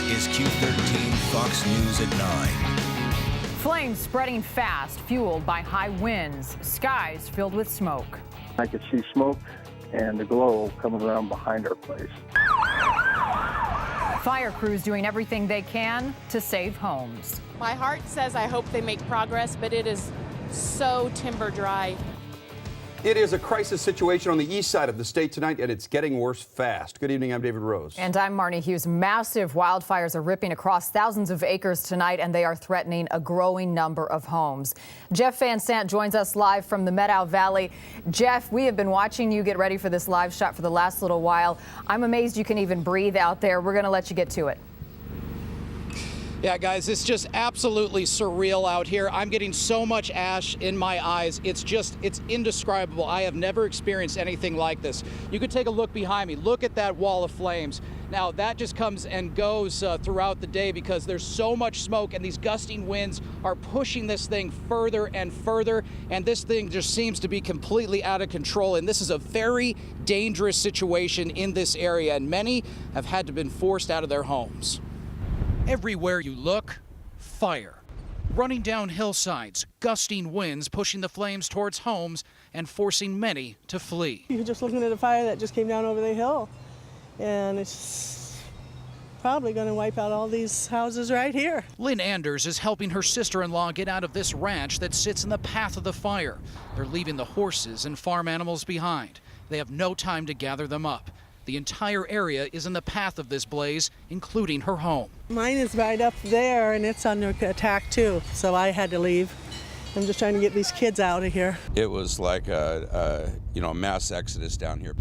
is Q13 Fox News at 9. Flames spreading fast, fueled by high winds. Skies filled with smoke. I could see smoke and the glow coming around behind our place. Fire crews doing everything they can to save homes. My heart says I hope they make progress, but it is so timber dry. It is a crisis situation on the east side of the state tonight, and it's getting worse fast. Good evening, I'm David Rose. And I'm Marnie Hughes. Massive wildfires are ripping across thousands of acres tonight, and they are threatening a growing number of homes. Jeff Van Sant joins us live from the Meadow Valley. Jeff, we have been watching you get ready for this live shot for the last little while. I'm amazed you can even breathe out there. We're going to let you get to it. Yeah, guys, it's just absolutely surreal out here. I'm getting so much ash in my eyes. It's indescribable. I have never experienced anything like this. You could take a look behind me. Look at that wall of flames. Now, that just comes and goes throughout the day because there's so much smoke and these gusting winds are pushing this thing further and further. And this thing just seems to be completely out of control. And this is a very dangerous situation in this area. And many have had to been forced out of their homes. Everywhere you look, fire. Running down hillsides, gusting winds pushing the flames towards homes and forcing many to flee. You're just looking at a fire that just came down over the hill, and it's probably going to wipe out all these houses right here. Lynn Anders is helping her sister-in-law get out of this ranch that sits in the path of the fire. They're leaving the horses and farm animals behind. They have no time to gather them up. The entire area is in the path of this blaze, including her home. Mine is right up there, and it's under attack too, so I had to leave. I'm just trying to get these kids out of here. It was like a mass exodus down here.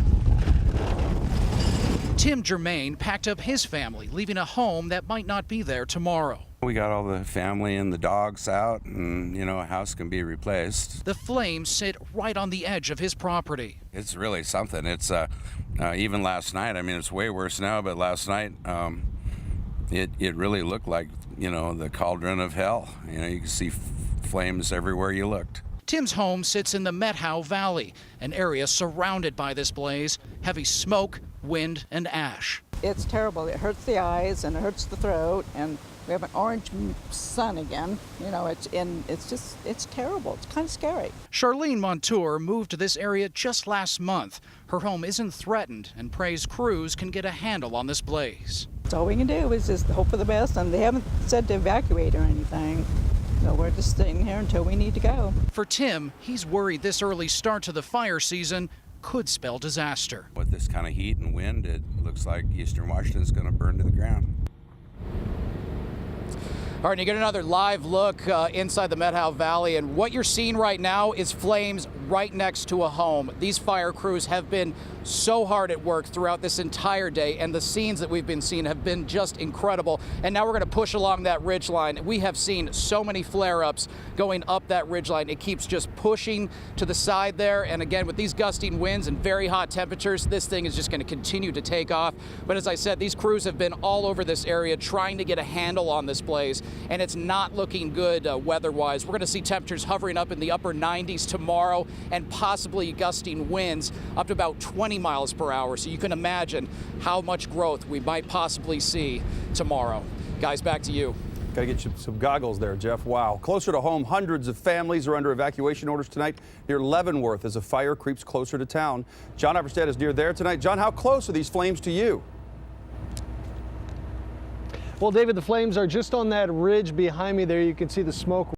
Tim Germain packed up his family, leaving a home that might not be there tomorrow. We got all the family and the dogs out, and a house can be replaced. The flames sit right on the edge of his property. It's really something. It's even last night. I mean, it's way worse now, but last night it really looked like the cauldron of hell. You can see flames everywhere you looked. Tim's home sits in the Meadow Valley, an area surrounded by this blaze, heavy smoke, wind, and ash. It's terrible. It hurts the eyes and it hurts the throat, and we have an orange sun again. It's terrible. It's kind of scary. Charlene Montour moved to this area just last month. Her home isn't threatened and prays crews can get a handle on this blaze. So all we can do is just hope for the best, and they haven't said to evacuate or anything. So we're just sitting here until we need to go. For Tim, he's worried this early start to the fire season could spell disaster. With this kind of heat and wind, it looks like Eastern Washington's going to burn to the ground. All right, you get another live look inside the Meadow Valley, and what you're seeing right now is flames right next to a home. These fire crews have been so hard at work throughout this entire day, and the scenes that we've been seeing have been just incredible. And now we're going to push along that ridge line. We have seen so many flare-ups going up that ridge line. It keeps just pushing to the side there, and again, with these gusting winds and very hot temperatures, this thing is just going to continue to take off. But as I said, these crews have been all over this area trying to get a handle on this blaze, and it's not looking good weather-wise. We're going to see temperatures hovering up in the upper 90s tomorrow, and possibly gusting winds up to about 20 miles per hour. So you can imagine how much growth we might possibly see tomorrow. Guys, back to you. Got to get you some goggles there, Jeff. Wow. Closer to home, hundreds of families are under evacuation orders tonight near Leavenworth as a fire creeps closer to town. John Iverstead is near there tonight. John, how close are these flames to you? Well, David, the flames are just on that ridge behind me there. You can see the smoke